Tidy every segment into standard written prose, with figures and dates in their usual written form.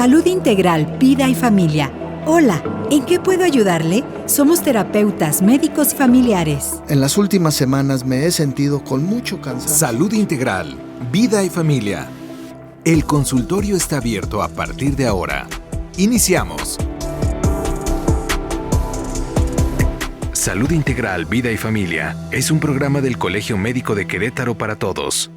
Salud Integral, Vida y Familia. Hola, ¿en qué puedo ayudarle? Somos terapeutas, médicos y familiares. En las últimas semanas me he sentido con mucho cansancio. Salud Integral, Vida y Familia. El consultorio está abierto a partir de ahora. Iniciamos. Salud Integral, Vida y Familia es un programa del Colegio Médico de Querétaro para todos.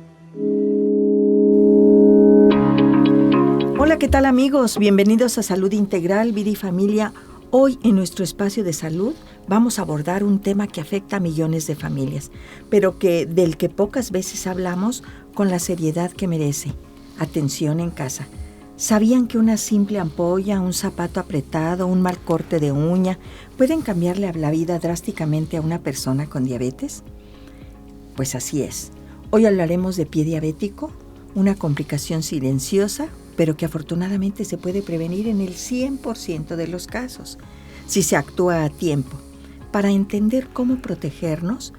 Hola, ¿qué tal amigos? Bienvenidos a Salud Integral, Vida y Familia. Hoy en nuestro espacio de salud vamos a abordar un tema que afecta a millones de familias, pero del que pocas veces hablamos con la seriedad que merece. Atención en casa. ¿Sabían que una simple ampolla, un zapato apretado, un mal corte de uña pueden cambiarle la vida drásticamente a una persona con diabetes? Pues así es. Hoy hablaremos de pie diabético, una complicación silenciosa, pero que afortunadamente se puede prevenir en el 100% de los casos, si se actúa a tiempo. Para entender cómo protegernos,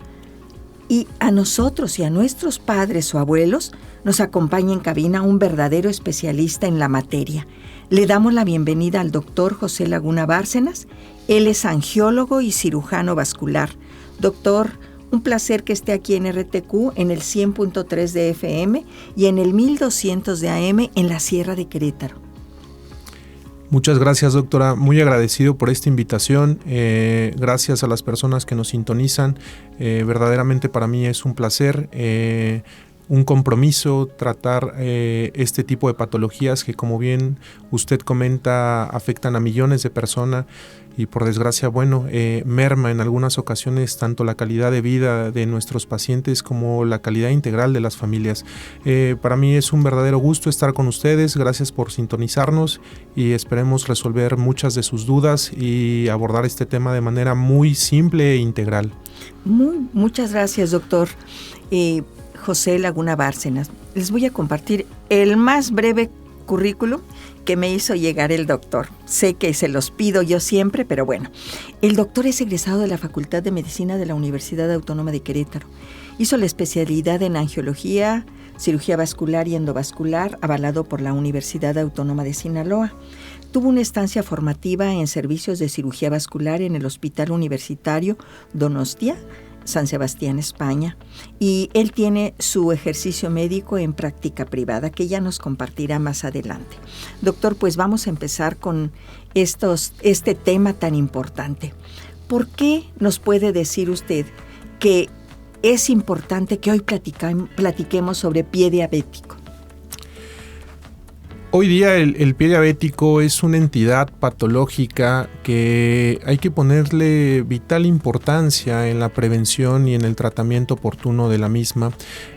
y a nosotros y a nuestros padres o abuelos, nos acompaña en cabina un verdadero especialista en la materia. Le damos la bienvenida al doctor José Laguna Bárcenas. Él es angiólogo y cirujano vascular. Doctor, un placer que esté aquí en RTQ, en el 100.3 de FM y en el 1200 de AM en la Sierra de Querétaro. Muchas gracias, doctora. Muy agradecido por esta invitación. Gracias a las personas que nos sintonizan. Verdaderamente para mí es un placer, un compromiso tratar este tipo de patologías que, como bien usted comenta, afectan a millones de personas. Y por desgracia, merma en algunas ocasiones tanto la calidad de vida de nuestros pacientes como la calidad integral de las familias. Para mí es un verdadero gusto estar con ustedes. Gracias por sintonizarnos y esperemos resolver muchas de sus dudas y abordar este tema de manera muy simple e integral. Muchas gracias, doctor José Laguna Bárcenas. Les voy a compartir el más breve currículum que me hizo llegar el doctor. Sé que se los pido yo siempre, pero bueno. El doctor es egresado de la Facultad de Medicina de la Universidad Autónoma de Querétaro. Hizo la especialidad en angiología, cirugía vascular y endovascular, avalado por la Universidad Autónoma de Sinaloa. Tuvo una estancia formativa en servicios de cirugía vascular en el Hospital Universitario Donostia, San Sebastián, España, y él tiene su ejercicio médico en práctica privada, que ya nos compartirá más adelante. Doctor, pues vamos a empezar con este tema tan importante. ¿Por qué nos puede decir usted que es importante que hoy platiquemos sobre pie diabético? Hoy día el pie diabético es una entidad patológica que hay que ponerle vital importancia en la prevención y en el tratamiento oportuno de la misma.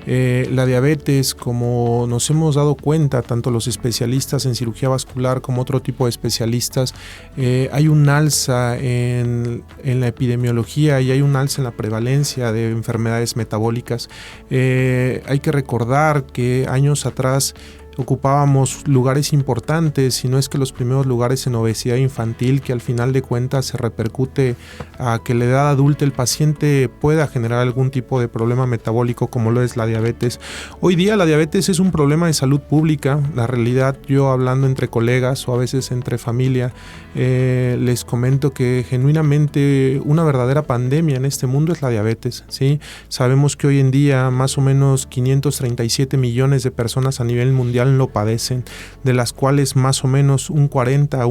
La diabetes, como nos hemos dado cuenta, tanto los especialistas en cirugía vascular como otro tipo de especialistas, hay un alza en la epidemiología y hay un alza en la prevalencia de enfermedades metabólicas. Hay que recordar que años atrás ocupábamos lugares importantes, si no es que los primeros lugares en obesidad infantil, que al final de cuentas se repercute a que la edad adulta el paciente pueda generar algún tipo de problema metabólico como lo es la diabetes. Hoy día la diabetes es un problema de salud pública. La realidad, yo hablando entre colegas o a veces entre familia, les comento que genuinamente una verdadera pandemia en este mundo es la diabetes, ¿sí? Sabemos que hoy en día más o menos 537 millones de personas a nivel mundial lo padecen, de las cuales más o menos un 40 a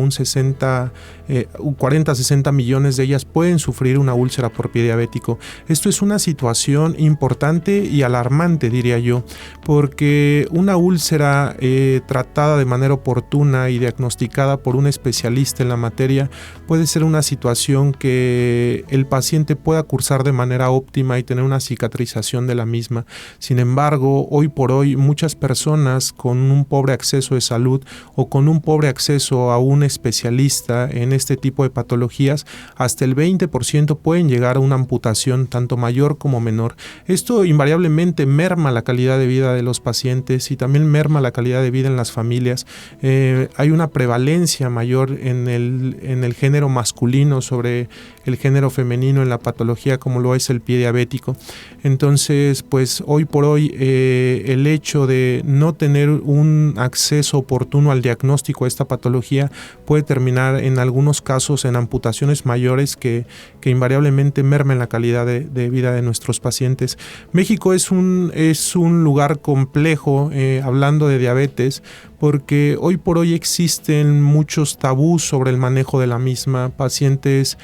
60 millones de ellas pueden sufrir una úlcera por pie diabético. Esto es una situación importante y alarmante, diría yo, porque una úlcera tratada de manera oportuna y diagnosticada por un especialista en la materia puede ser una situación que el paciente pueda cursar de manera óptima y tener una cicatrización de la misma. Sin embargo, hoy por hoy muchas personas con un pobre acceso de salud o con un pobre acceso a un especialista en este tipo de patologías, hasta el 20% pueden llegar a una amputación tanto mayor como menor. Esto invariablemente merma la calidad de vida de los pacientes y también merma la calidad de vida en las familias. Hay una prevalencia mayor en el género masculino sobre el género femenino en la patología como lo es el pie diabético. Entonces, pues hoy por hoy el hecho de no tener un acceso oportuno al diagnóstico de esta patología puede terminar en algunos casos en amputaciones mayores que invariablemente mermen la calidad de vida de nuestros pacientes. México es un lugar complejo hablando de diabetes, porque hoy por hoy existen muchos tabús sobre el manejo de la misma, pacientes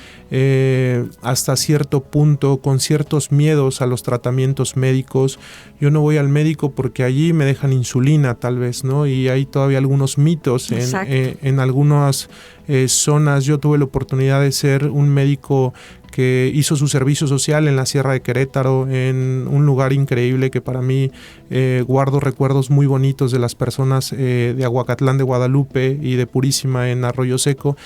hasta cierto punto con ciertos miedos a los tratamientos médicos. Yo no voy al médico porque allí me dejan insulina tal vez, ¿no? Y hay todavía algunos mitos en algunas zonas. Yo tuve la oportunidad de ser un médico que hizo su servicio social en la Sierra de Querétaro, en un lugar increíble que para mí guardo recuerdos muy bonitos de las personas de Aguacatlán de Guadalupe y de Purísima en Arroyo Seco,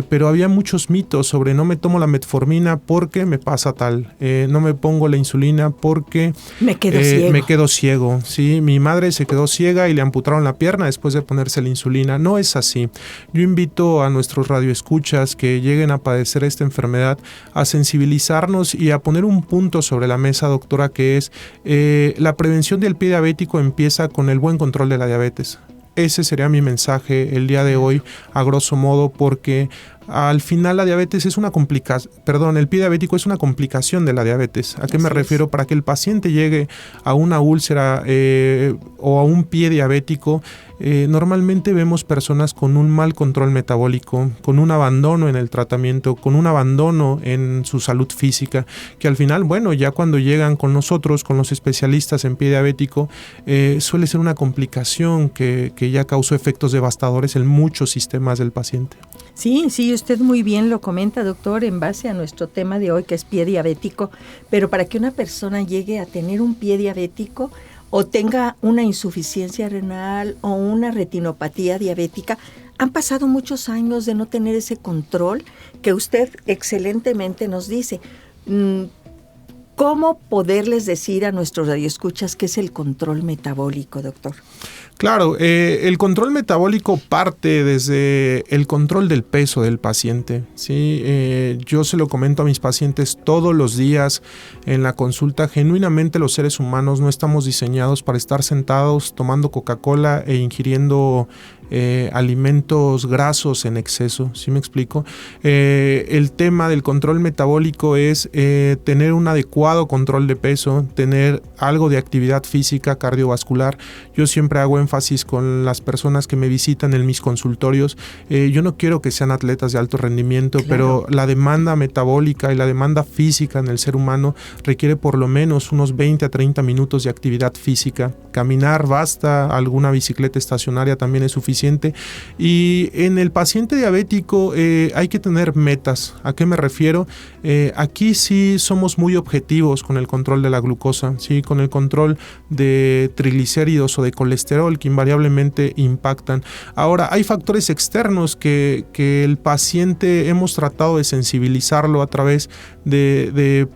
pero había muchos mitos sobre no me tomo la metformina porque me pasa tal, no me pongo la insulina porque me quedo ciego. ¿Sí? Mi madre se quedó ciega y le amputaron la pierna después de ponerse la insulina. No es así. Yo invito a nuestros radioescuchas que lleguen a padecer esta enfermedad a sensibilizarnos y a poner un punto sobre la mesa, doctora, que es la prevención del pie diabético empieza con el buen control de la diabetes. Ese sería mi mensaje el día de hoy, a grosso modo, porque al final la diabetes es una complicación, el pie diabético es una complicación de la diabetes. ¿A qué me refiero? Para que el paciente llegue a una úlcera o a un pie diabético, normalmente vemos personas con un mal control metabólico, con un abandono en el tratamiento, con un abandono en su salud física, que al final, bueno, ya cuando llegan con nosotros, con los especialistas en pie diabético, suele ser una complicación que ya causó efectos devastadores en muchos sistemas del paciente. Sí, usted muy bien lo comenta, doctor, en base a nuestro tema de hoy, que es pie diabético, pero para que una persona llegue a tener un pie diabético o tenga una insuficiencia renal o una retinopatía diabética, han pasado muchos años de no tener ese control que usted excelentemente nos dice. ¿Cómo poderles decir a nuestros radioescuchas qué es el control metabólico, doctor? Claro, el control metabólico parte desde el control del peso del paciente, ¿sí? Yo se lo comento a mis pacientes todos los días en la consulta. Genuinamente los seres humanos no estamos diseñados para estar sentados tomando Coca-Cola e ingiriendo alimentos grasos en exceso, ¿sí me explico? El tema del control metabólico es tener un adecuado control de peso, tener algo de actividad física cardiovascular. Yo siempre hago énfasis con las personas que me visitan en mis consultorios. Yo no quiero que sean atletas de alto rendimiento, claro, pero la demanda metabólica y la demanda física en el ser humano requiere por lo menos unos 20 a 30 minutos de actividad física. Caminar basta, alguna bicicleta estacionaria también es suficiente. Y en el paciente diabético hay que tener metas. ¿A qué me refiero? Aquí sí somos muy objetivos con el control de la glucosa, ¿sí? Con el control de triglicéridos o de colesterol que invariablemente impactan. Ahora, hay factores externos que el paciente hemos tratado de sensibilizarlo a través de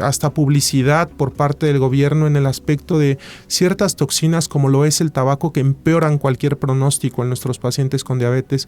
hasta publicidad por parte del gobierno en el aspecto de ciertas toxinas como lo es el tabaco que empeoran cualquier pronóstico en nuestros pacientes con diabetes.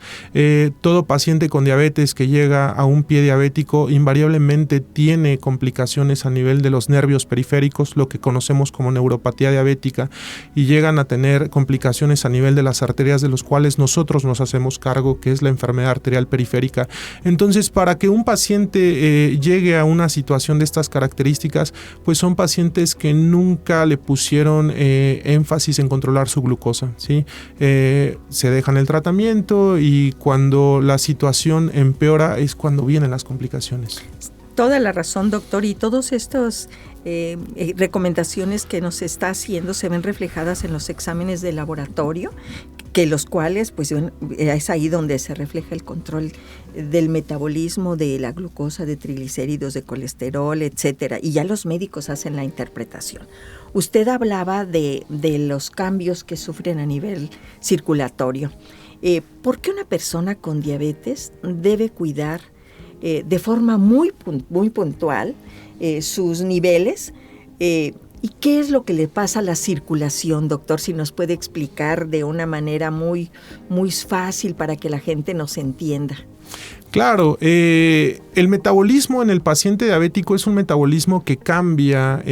Todo paciente con diabetes que llega a un pie diabético invariablemente tiene complicaciones a nivel de los nervios periféricos, lo que conocemos como neuropatía diabética, y llegan a tener complicaciones a nivel de las arterias, de los cuales nosotros nos hacemos cargo, que es la enfermedad arterial periférica. Entonces, para que un paciente llegue a una situación de estas características, pues son pacientes que nunca le pusieron énfasis en controlar su glucosa, ¿sí? Se dejan el tratamiento y cuando la situación empeora es cuando vienen las complicaciones. Toda la razón, doctor, y todos estos recomendaciones que nos está haciendo se ven reflejadas en los exámenes de laboratorio, que los cuales, pues es ahí donde se refleja el control del metabolismo de la glucosa, de triglicéridos, de colesterol, etcétera, y ya los médicos hacen la interpretación. Usted hablaba de los cambios que sufren a nivel circulatorio. ¿Por qué una persona con diabetes debe cuidar de forma muy puntual sus niveles? ¿Y qué es lo que le pasa a la circulación, doctor? Si nos puede explicar de una manera muy fácil para que la gente nos entienda. Claro, el metabolismo en el paciente diabético es un metabolismo que cambia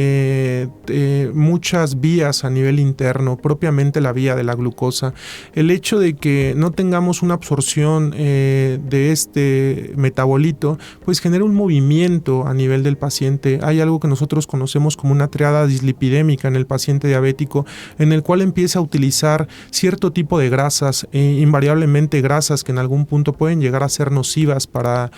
muchas vías a nivel interno, propiamente la vía de la glucosa. El hecho de que no tengamos una absorción de este metabolito, pues genera un movimiento a nivel del paciente. Hay algo que nosotros conocemos como una triada dislipidémica en el paciente diabético, en el cual empieza a utilizar cierto tipo de grasas, invariablemente grasas que en algún punto pueden llegar a ser nocivas para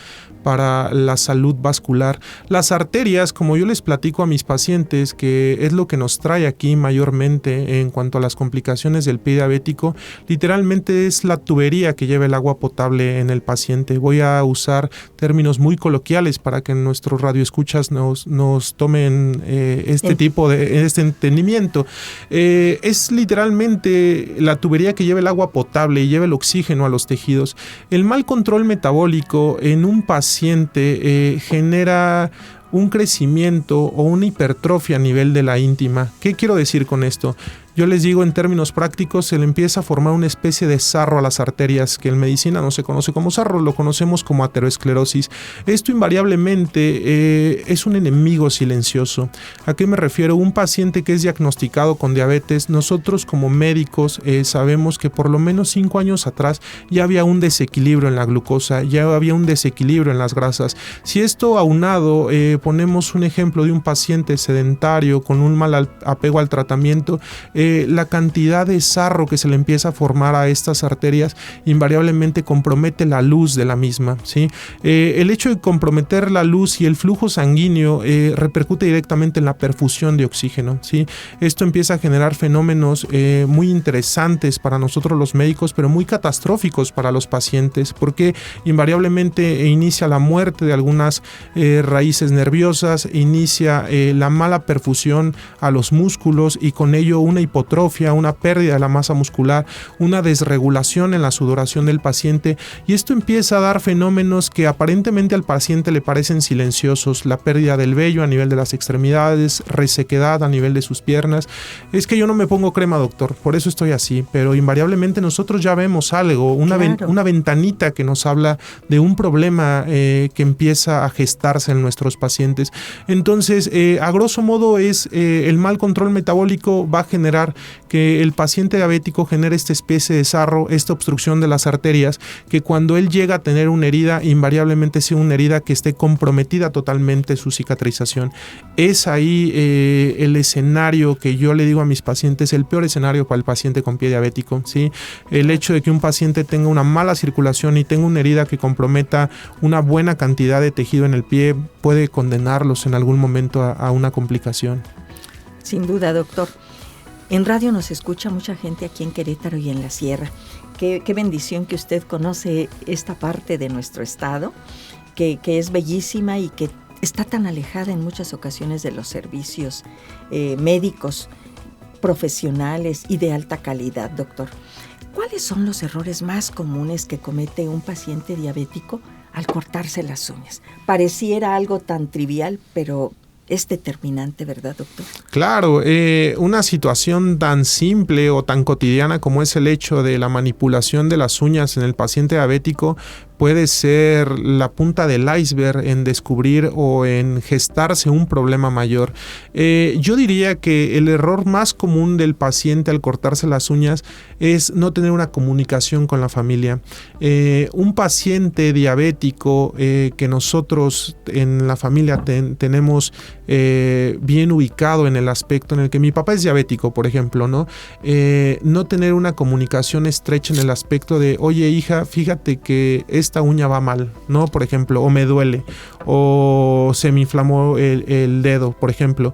la salud vascular. Las arterias, como yo les platico a mis pacientes, que es lo que nos trae aquí mayormente en cuanto a las complicaciones del pie diabético, literalmente es la tubería que lleva el agua potable en el paciente. Voy a usar términos muy coloquiales para que nuestros radioescuchas nos tomen este entendimiento. Es literalmente la tubería que lleva el agua potable y lleva el oxígeno a los tejidos. El mal control metabólico en un paciente genera un crecimiento o una hipertrofia a nivel de la íntima. ¿Qué quiero decir con esto? Yo les digo en términos prácticos, se le empieza a formar una especie de sarro a las arterias, que en medicina no se conoce como sarro, lo conocemos como ateroesclerosis. Esto invariablemente es un enemigo silencioso. ¿A qué me refiero? Un paciente que es diagnosticado con diabetes, nosotros como médicos sabemos que por lo menos 5 años atrás ya había un desequilibrio en la glucosa, ya había un desequilibrio en las grasas. Si esto aunado, ponemos un ejemplo de un paciente sedentario con un mal apego al tratamiento, la cantidad de sarro que se le empieza a formar a estas arterias invariablemente compromete la luz de la misma, ¿sí? El hecho de comprometer la luz y el flujo sanguíneo repercute directamente en la perfusión de oxígeno, ¿sí? Esto empieza a generar fenómenos muy interesantes para nosotros los médicos, pero muy catastróficos para los pacientes, porque invariablemente inicia la muerte de algunas raíces nerviosas, inicia la mala perfusión a los músculos y con ello una hipotrofia, una pérdida de la masa muscular, una desregulación en la sudoración del paciente, y esto empieza a dar fenómenos que aparentemente al paciente le parecen silenciosos: la pérdida del vello a nivel de las extremidades, resequedad a nivel de sus piernas. Es que yo no me pongo crema, doctor, por eso estoy así, pero invariablemente nosotros ya vemos algo, una ventanita que nos habla de un problema que empieza a gestarse en nuestros pacientes. Entonces, a grosso modo es el mal control metabólico va a generar que el paciente diabético genere esta especie de sarro, esta obstrucción de las arterias, que cuando él llega a tener una herida, invariablemente sea una herida que esté comprometida totalmente su cicatrización. Es ahí el escenario que yo le digo a mis pacientes, el peor escenario para el paciente con pie diabético, ¿sí? El hecho de que un paciente tenga una mala circulación y tenga una herida que comprometa una buena cantidad de tejido en el pie puede condenarlos en algún momento a una complicación. Sin duda, doctor. En radio nos escucha mucha gente aquí en Querétaro y en la Sierra. Qué bendición que usted conoce esta parte de nuestro estado, que es bellísima y que está tan alejada en muchas ocasiones de los servicios médicos, profesionales y de alta calidad, doctor. ¿Cuáles son los errores más comunes que comete un paciente diabético al cortarse las uñas? Pareciera algo tan trivial, pero es determinante, ¿verdad, doctor? Claro, una situación tan simple o tan cotidiana como es el hecho de la manipulación de las uñas en el paciente diabético puede ser la punta del iceberg en descubrir o en gestarse un problema mayor. Yo diría que el error más común del paciente al cortarse las uñas es no tener una comunicación con la familia. Un paciente diabético que nosotros en la familia tenemos bien ubicado en el aspecto en el que mi papá es diabético, por ejemplo, ¿no? No tener una comunicación estrecha en el aspecto de, oye, hija, fíjate que esta uña va mal, ¿no? Por ejemplo, o me duele, o se me inflamó el dedo, por ejemplo.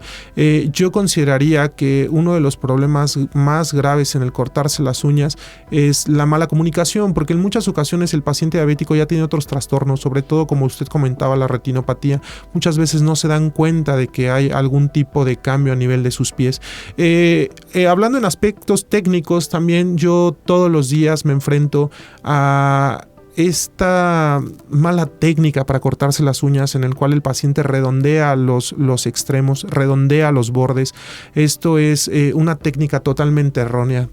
Yo consideraría que uno de los problemas más graves en el cortarse las uñas es la mala comunicación, porque en muchas ocasiones el paciente diabético ya tiene otros trastornos, sobre todo como usted comentaba, la retinopatía. Muchas veces no se dan cuenta de que hay algún tipo de cambio a nivel de sus pies. Hablando en aspectos técnicos, también yo todos los días me enfrento a esta mala técnica para cortarse las uñas en el cual el paciente redondea los extremos, redondea los bordes. Esto es una técnica totalmente errónea.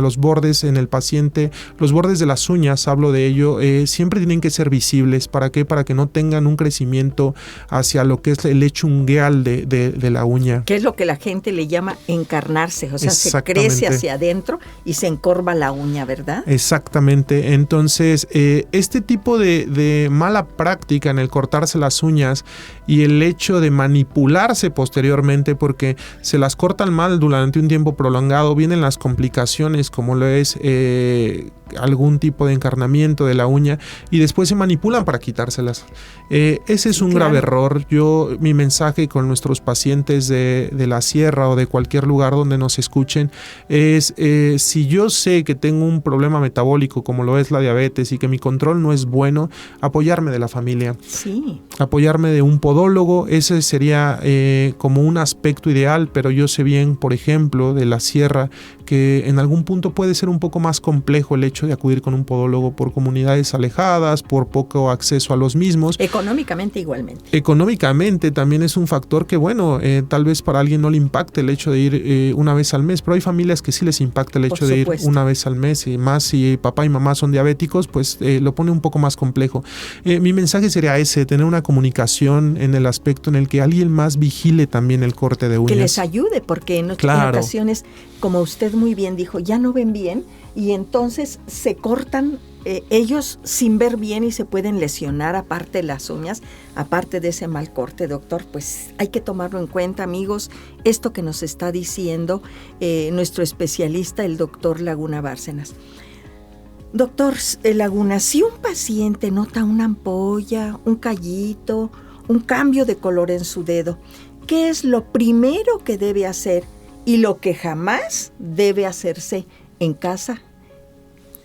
Los bordes en el paciente, los bordes de las uñas, hablo de ello, siempre tienen que ser visibles. ¿Para qué? Para que no tengan un crecimiento hacia lo que es el lecho ungueal de la uña. Que es lo que la gente le llama encarnarse, o sea, se crece hacia adentro y se encorva la uña, ¿verdad? Exactamente. Entonces, este tipo de mala práctica en el cortarse las uñas y el hecho de manipularse posteriormente, porque se las cortan mal durante un tiempo prolongado, vienen las complicaciones como lo es algún tipo de encarnamiento de la uña y después se manipulan para quitárselas. Ese es un grave error. Mi mensaje con nuestros pacientes de la sierra o de cualquier lugar donde nos escuchen es, si yo sé que tengo un problema metabólico como lo es la diabetes y que mi control no es bueno, apoyarme de la familia. Sí. Apoyarme de un podólogo, ese sería como un aspecto ideal, pero yo sé bien, por ejemplo, de la sierra, que en algún punto puede ser un poco más complejo el hecho de acudir con un podólogo por comunidades alejadas, por poco acceso a los mismos. Económicamente igualmente. Económicamente también es un factor que, bueno, tal vez para alguien no le impacte el hecho de ir una vez al mes, pero hay familias que sí les impacta el hecho de ir una vez al mes, y más si papá y mamá son diabéticos, pues lo pone un poco más complejo. Mi mensaje sería ese, tener una comunicación en el aspecto en el que alguien más vigile también el corte de uñas. Que les ayude, porque en ocasiones, como usted muy bien dijo, ya no ven bien y entonces se cortan ellos sin ver bien y se pueden lesionar aparte de las uñas, aparte de ese mal corte, doctor. Pues hay que tomarlo en cuenta, amigos, esto que nos está diciendo nuestro especialista, el doctor Laguna Bárcenas. Doctor Laguna, si un paciente nota una ampolla, un callito, un cambio de color en su dedo, ¿qué es lo primero que debe hacer y lo que jamás debe hacerse en casa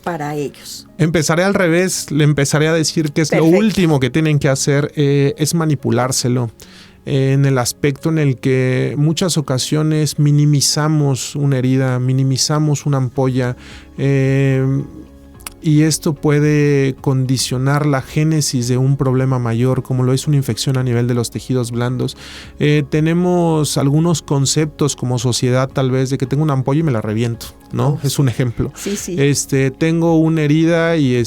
para ellos? Empezaré al revés, le empezaré a decir que es lo último que tienen que hacer, es manipulárselo. En el aspecto en el que muchas ocasiones minimizamos una herida, minimizamos una ampolla, y esto puede condicionar la génesis de un problema mayor, como lo es una infección a nivel de los tejidos blandos. Tenemos algunos conceptos como sociedad, tal vez, de que tengo una ampolla y me la reviento, ¿no? Es un ejemplo. Sí, sí. Tengo una herida y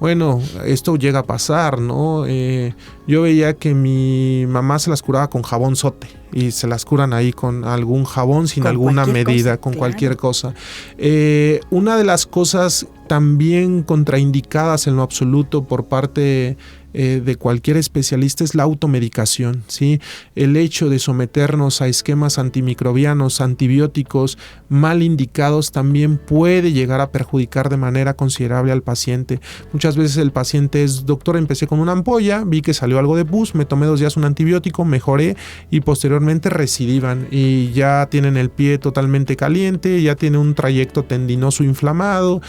bueno, esto llega a pasar, ¿no? Yo veía que mi mamá se las curaba con jabón sote y se las curan ahí con algún jabón sin alguna medida, con cualquier cosa. Una de las cosas también contraindicadas en lo absoluto por parte de cualquier especialista es la automedicación, ¿sí? El hecho de someternos a esquemas antimicrobianos, antibióticos mal indicados también puede llegar a perjudicar de manera considerable al paciente. Muchas veces el paciente es, doctor, empecé con una ampolla, vi que salió algo de pus, me tomé 2 días un antibiótico, mejoré y posteriormente recidivan y ya tienen el pie totalmente caliente, ya tiene un trayecto tendinoso inflamado.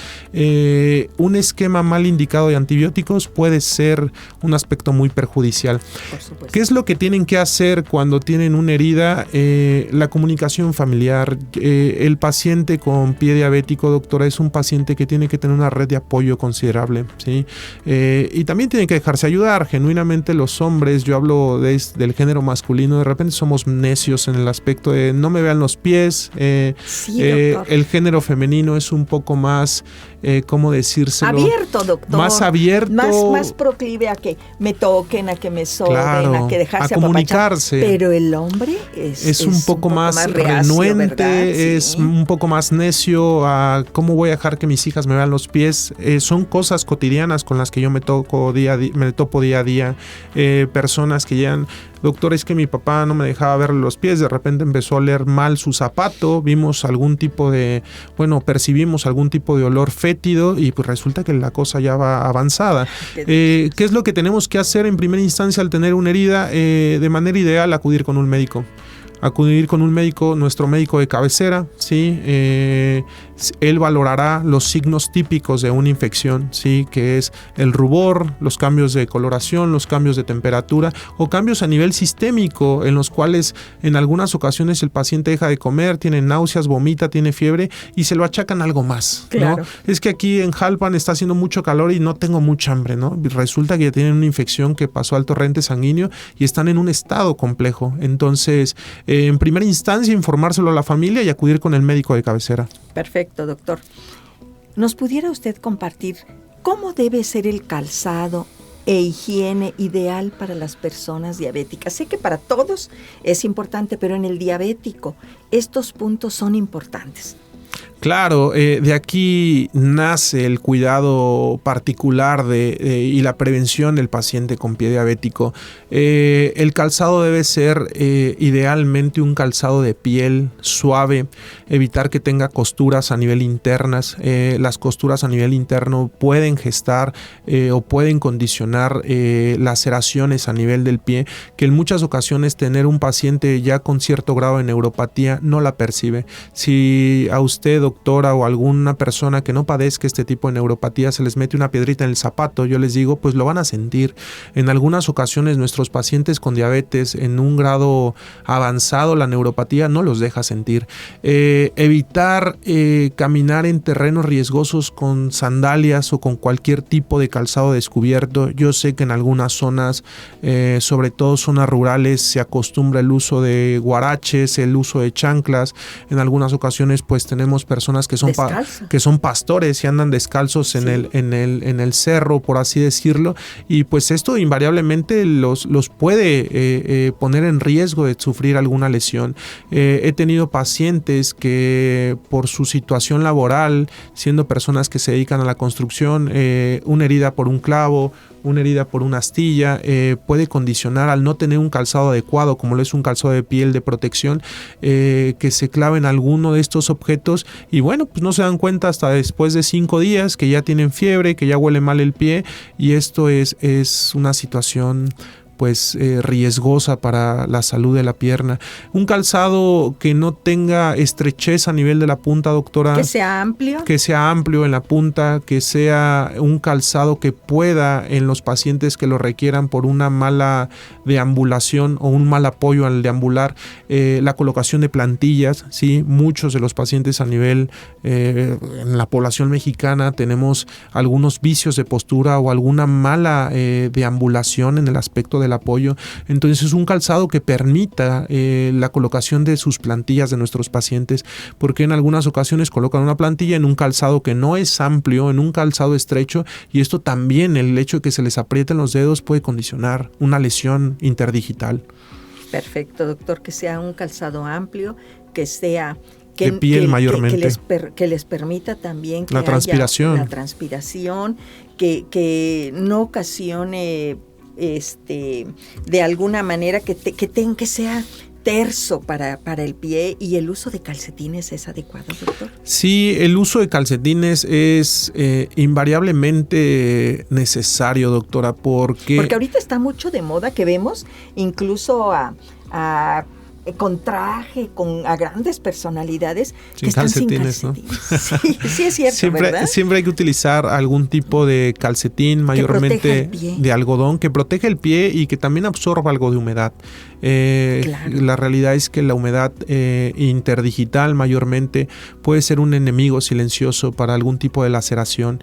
Un esquema mal indicado de antibióticos puede ser un aspecto muy perjudicial. Por supuesto. ¿Qué es lo que tienen que hacer cuando tienen una herida? La comunicación familiar. El paciente con pie diabético, doctora, es un paciente que tiene que tener una red de apoyo considerable, ¿sí? Y también tiene que dejarse ayudar. Genuinamente los hombres, yo hablo del género masculino, de repente somos necios en el aspecto de no me vean los pies. Sí, doctor. El género femenino es un poco más, ¿cómo decírselo? Abierto, doctor. Más abierto. Más proclive a que me toquen, a que me soben, claro, a que dejarse a comunicarse. Pero el hombre es un poco más renuente, es un poco más necio a cómo voy a dejar que mis hijas me vean los pies. Son cosas cotidianas con las que yo me topo día a día. Personas que llegan, doctor, es que mi papá no me dejaba ver los pies, de repente empezó a oler mal su zapato, percibimos algún tipo de olor fétido y pues resulta que la cosa ya va avanzada. ¿Qué es lo que tenemos que hacer en primera instancia al tener una herida? De manera ideal, acudir con un médico. acudir con un médico, nuestro médico de cabecera, ¿sí? Él valorará los signos típicos de una infección, ¿sí? Que es el rubor, los cambios de coloración, los cambios de temperatura o cambios a nivel sistémico en los cuales en algunas ocasiones el paciente deja de comer, tiene náuseas, vomita, tiene fiebre y se lo achacan a algo más, claro, ¿no? Es que aquí en Jalpan está haciendo mucho calor y no tengo mucha hambre, ¿no? Resulta que ya tienen una infección que pasó al torrente sanguíneo y están en un estado complejo. Entonces, en primera instancia, informárselo a la familia y acudir con el médico de cabecera. Perfecto, doctor. ¿Nos pudiera usted compartir cómo debe ser el calzado e higiene ideal para las personas diabéticas? Sé que para todos es importante, pero en el diabético estos puntos son importantes. Claro, de aquí nace el cuidado particular y la prevención del paciente con pie diabético. El calzado debe ser idealmente un calzado de piel suave, evitar que tenga costuras a nivel internas. Las costuras a nivel interno pueden gestar o pueden condicionar laceraciones a nivel del pie, que en muchas ocasiones tener un paciente ya con cierto grado de neuropatía no la percibe. Si a usted, doctora, o alguna persona que no padezca este tipo de neuropatía se les mete una piedrita en el zapato, yo les digo, pues lo van a sentir. En algunas ocasiones nuestros pacientes con diabetes en un grado avanzado, la neuropatía no los deja sentir. Evitar caminar en terrenos riesgosos con sandalias o con cualquier tipo de calzado descubierto. Yo sé que en algunas zonas, sobre todo zonas rurales, se acostumbra el uso de guaraches, el uso de chanclas. En algunas ocasiones pues tenemos personas que son pastores y andan descalzos en el cerro, por así decirlo, y pues esto invariablemente los puede poner en riesgo de sufrir alguna lesión. He tenido pacientes que por su situación laboral, siendo personas que se dedican a la construcción, una herida por un clavo, una herida por una astilla, puede condicionar al no tener un calzado adecuado, como lo es un calzado de piel de protección, que se clave en alguno de estos objetos y bueno, pues no se dan cuenta hasta después de 5 días que ya tienen fiebre, que ya huele mal el pie, y esto es una situación pues riesgosa para la salud de la pierna. Un calzado que no tenga estrechez a nivel de la punta, doctora. Que sea amplio. Que sea amplio en la punta, que sea un calzado que pueda en los pacientes que lo requieran por una mala deambulación o un mal apoyo al deambular, la colocación de plantillas, ¿sí? Muchos de los pacientes a nivel en la población mexicana tenemos algunos vicios de postura o alguna mala deambulación en el aspecto del apoyo. Entonces un calzado que permita la colocación de sus plantillas de nuestros pacientes, porque en algunas ocasiones colocan una plantilla en un calzado que no es amplio, en un calzado estrecho, y esto también, el hecho de que se les aprieten los dedos, puede condicionar una lesión interdigital. Perfecto, doctor, que sea un calzado amplio, que sea de piel mayormente, que les permita también que la transpiración, que no ocasione de alguna manera que sea terso para el pie. ¿Y el uso de calcetines es adecuado, doctor? Sí, el uso de calcetines es invariablemente necesario, doctora, porque ahorita está mucho de moda que vemos incluso con traje, a grandes personalidades que están calcetines, sin calcetines, ¿no? Sí es cierto, ¿verdad? Siempre hay que utilizar algún tipo de calcetín, mayormente de algodón, que proteja el pie y que también absorba algo de humedad. Claro. La realidad es que la humedad interdigital mayormente puede ser un enemigo silencioso para algún tipo de laceración.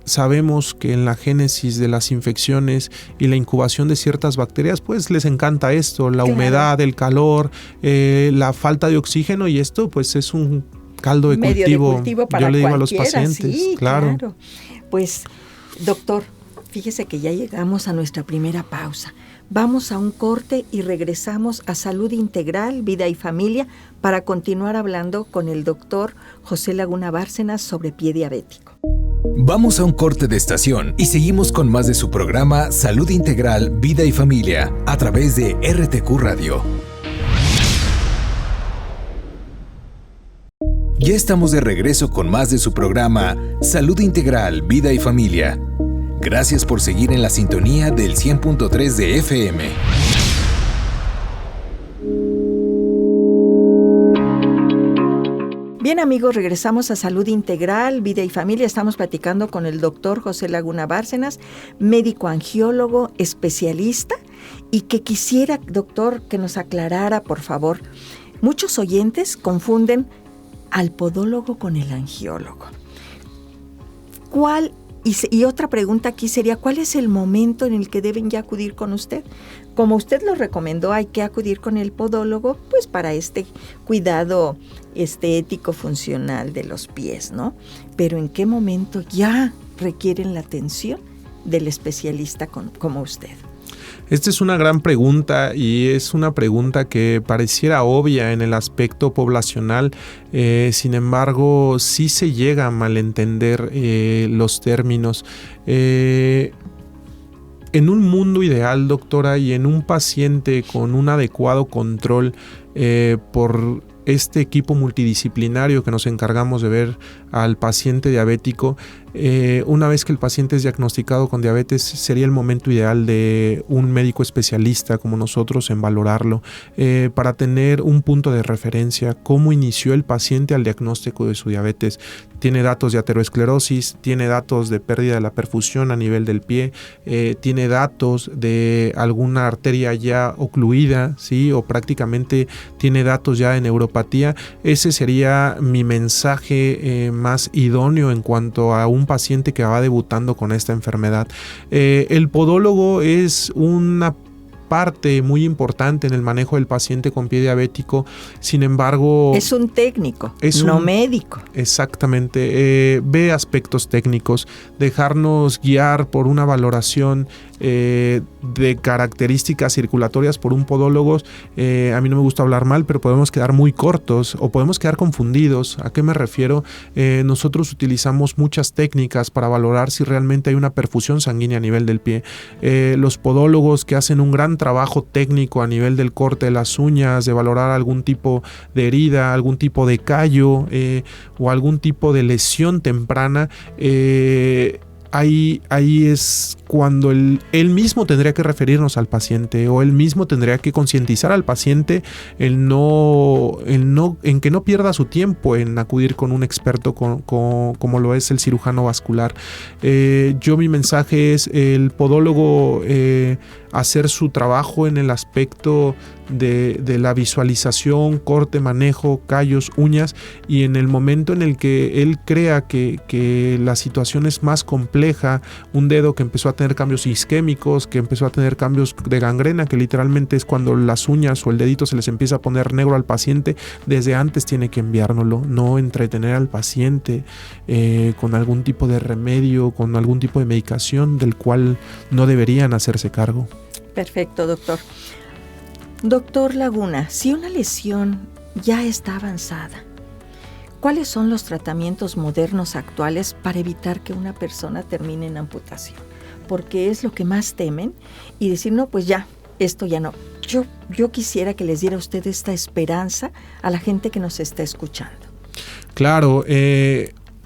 Sabemos que en la génesis de las infecciones y la incubación de ciertas bacterias, pues les encanta esto, la humedad, el calor, la falta de oxígeno, y esto pues es un caldo de cultivo para yo le digo a los pacientes. Sí, claro. Pues, doctor, fíjese que ya llegamos a nuestra primera pausa. Vamos a un corte y regresamos a Salud Integral, Vida y Familia para continuar hablando con el doctor José Laguna Bárcenas sobre pie diabético. Vamos a un corte de estación y seguimos con más de su programa Salud Integral, Vida y Familia a través de RTQ Radio. Ya estamos de regreso con más de su programa Salud Integral, Vida y Familia. Gracias por seguir en la sintonía del 100.3 de FM. Bien, amigos, regresamos a Salud Integral, Vida y Familia. Estamos platicando con el doctor José Laguna Bárcenas, médico angiólogo, especialista, y que quisiera, doctor, que nos aclarara, por favor. Muchos oyentes confunden al podólogo con el angiólogo. Y otra pregunta aquí sería, ¿cuál es el momento en el que deben ya acudir con usted? Como usted lo recomendó, hay que acudir con el podólogo, pues para este cuidado estético funcional de los pies, ¿no? Pero ¿en qué momento ya requieren la atención del especialista como usted? Esta es una gran pregunta y es una pregunta que pareciera obvia en el aspecto poblacional, sin embargo sí se llega a malentender los términos. En un mundo ideal, doctora, y en un paciente con un adecuado control por este equipo multidisciplinario que nos encargamos de ver al paciente diabético, una vez que el paciente es diagnosticado con diabetes, sería el momento ideal de un médico especialista como nosotros en valorarlo, para tener un punto de referencia, cómo inició el paciente al diagnóstico de su diabetes. Tiene datos de aterosclerosis, tiene datos de pérdida de la perfusión a nivel del pie, tiene datos de alguna arteria ya ocluida, ¿sí? O prácticamente tiene datos ya de neuropatía. Ese sería mi mensaje más idóneo en cuanto a un paciente que va debutando con esta enfermedad. El podólogo es una parte muy importante en el manejo del paciente con pie diabético, sin embargo... Es un técnico, no médico. Exactamente, ve aspectos técnicos, dejarnos guiar por una valoración de características circulatorias por un podólogo. A mí no me gusta hablar mal, pero podemos quedar muy cortos o podemos quedar confundidos. ¿A qué me refiero? Nosotros utilizamos muchas técnicas para valorar si realmente hay una perfusión sanguínea a nivel del pie. Los podólogos que hacen un gran trabajo técnico a nivel del corte de las uñas, de valorar algún tipo de herida, algún tipo de callo o algún tipo de lesión temprana, ahí es cuando él mismo tendría que referirnos al paciente, o él mismo tendría que concientizar al paciente en que no pierda su tiempo en acudir con un experto como lo es el cirujano vascular. Mi mensaje es el podólogo hacer su trabajo en el aspecto de la visualización, corte, manejo, callos, uñas, y en el momento en el que él crea que la situación es más compleja, un dedo que empezó a tener cambios isquémicos, que empezó a tener cambios de gangrena, que literalmente es cuando las uñas o el dedito se les empieza a poner negro al paciente, desde antes tiene que enviárnoslo, no entretener al paciente con algún tipo de remedio, con algún tipo de medicación del cual no deberían hacerse cargo. Perfecto, doctor. Doctor Laguna, si una lesión ya está avanzada, ¿cuáles son los tratamientos modernos actuales para evitar que una persona termine en amputación? Porque es lo que más temen, y decir, no, pues ya, esto ya no. Yo quisiera que les diera a usted esta esperanza a la gente que nos está escuchando. Claro,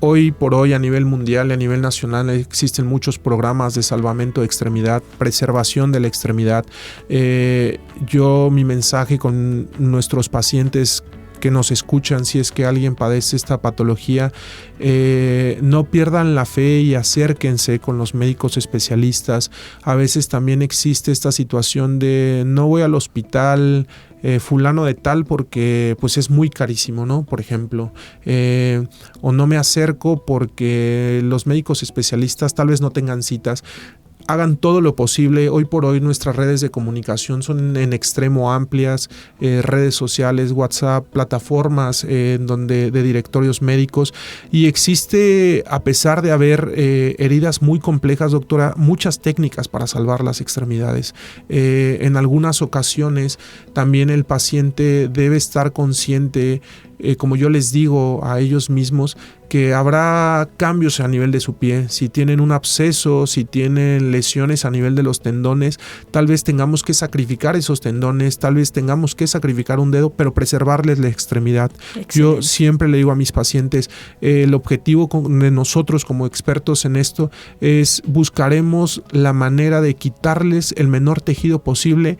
hoy por hoy a nivel mundial y a nivel nacional existen muchos programas de salvamento de extremidad, preservación de la extremidad. Mi mensaje con nuestros pacientes que nos escuchan, si es que alguien padece esta patología, no pierdan la fe y acérquense con los médicos especialistas. A veces también existe esta situación de no voy al hospital fulano de tal porque pues es muy carísimo, ¿no? Por ejemplo, o no me acerco porque los médicos especialistas tal vez no tengan citas. Hagan todo lo posible. Hoy por hoy nuestras redes de comunicación son en extremo amplias, redes sociales, WhatsApp, plataformas de directorios médicos, y existe, a pesar de haber heridas muy complejas, doctora, muchas técnicas para salvar las extremidades. En algunas ocasiones también el paciente debe estar consciente, como yo les digo a ellos mismos, que habrá cambios a nivel de su pie. Si tienen un absceso, si tienen lesiones a nivel de los tendones, tal vez tengamos que sacrificar esos tendones, tal vez tengamos que sacrificar un dedo, pero preservarles la extremidad. Excelente. Yo siempre le digo a mis pacientes, el objetivo de nosotros como expertos en esto es buscaremos la manera de quitarles el menor tejido posible,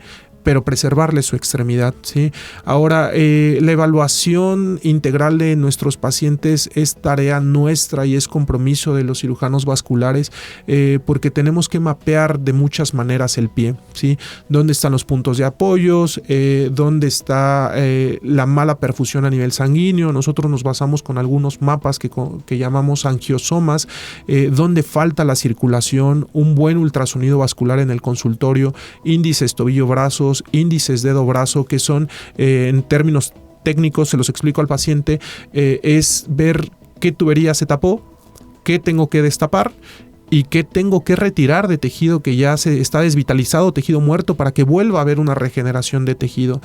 pero preservarle su extremidad, ¿sí? Ahora, la evaluación integral de nuestros pacientes es tarea nuestra y es compromiso de los cirujanos vasculares, porque tenemos que mapear de muchas maneras el pie, ¿sí? ¿Dónde están los puntos de apoyos? ¿Dónde está la mala perfusión a nivel sanguíneo? Nosotros nos basamos con algunos mapas que llamamos angiosomas, dónde falta la circulación, un buen ultrasonido vascular en el consultorio, índices tobillo-brazos, índices dedo-brazo, que son, en términos técnicos, se los explico al paciente, es ver qué tubería se tapó, qué tengo que destapar y qué tengo que retirar de tejido que ya se está desvitalizado, tejido muerto, para que vuelva a haber una regeneración de tejido.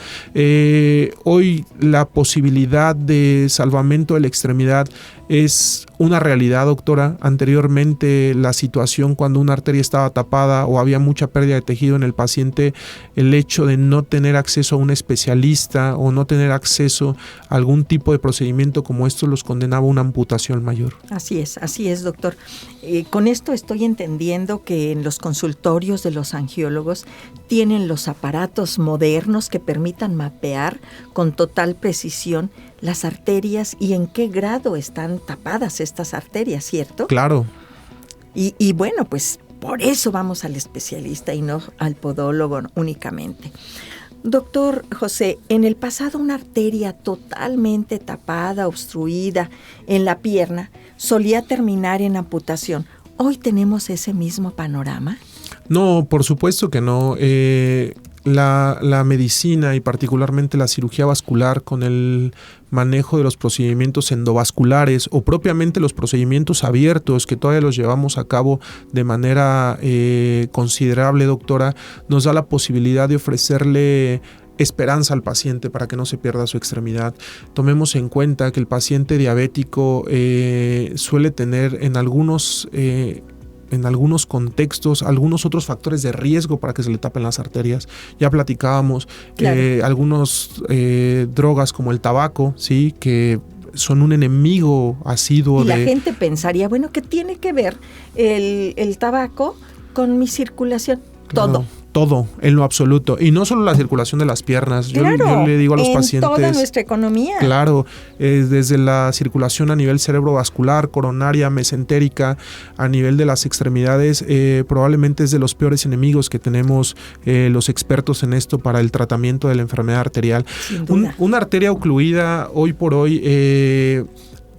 Hoy la posibilidad de salvamento de la extremidad es una realidad, doctora. Anteriormente, la situación cuando una arteria estaba tapada o había mucha pérdida de tejido en el paciente, el hecho de no tener acceso a un especialista o no tener acceso a algún tipo de procedimiento como esto los condenaba a una amputación mayor. Así es, doctor. Con esto estoy entendiendo que en los consultorios de los angiólogos tienen los aparatos modernos que permitan mapear con total precisión las arterias y en qué grado están tapadas estas arterias, ¿cierto? Claro. Y bueno, pues por eso vamos al especialista y no al podólogo únicamente. Doctor José, en el pasado una arteria totalmente tapada, obstruida en la pierna, solía terminar en amputación. ¿Hoy tenemos ese mismo panorama? No, por supuesto que no. La medicina y particularmente la cirugía vascular, con el manejo de los procedimientos endovasculares o propiamente los procedimientos abiertos, que todavía los llevamos a cabo de manera considerable, doctora, nos da la posibilidad de ofrecerle esperanza al paciente para que no se pierda su extremidad. Tomemos en cuenta que el paciente diabético suele tener en algunos contextos algunos otros factores de riesgo para que se le tapen las arterias. Ya platicábamos, claro, algunos drogas como el tabaco, ¿sí?, que son un enemigo asiduo. Y la gente pensaría, bueno, ¿qué tiene que ver el tabaco con mi circulación? Claro. Todo, en lo absoluto. Y no solo la circulación de las piernas. Claro, yo le digo a los pacientes... toda nuestra economía. Claro, desde la circulación a nivel cerebrovascular, coronaria, mesentérica, a nivel de las extremidades, probablemente es de los peores enemigos que tenemos los expertos en esto para el tratamiento de la enfermedad arterial. Una arteria ocluida, hoy por hoy,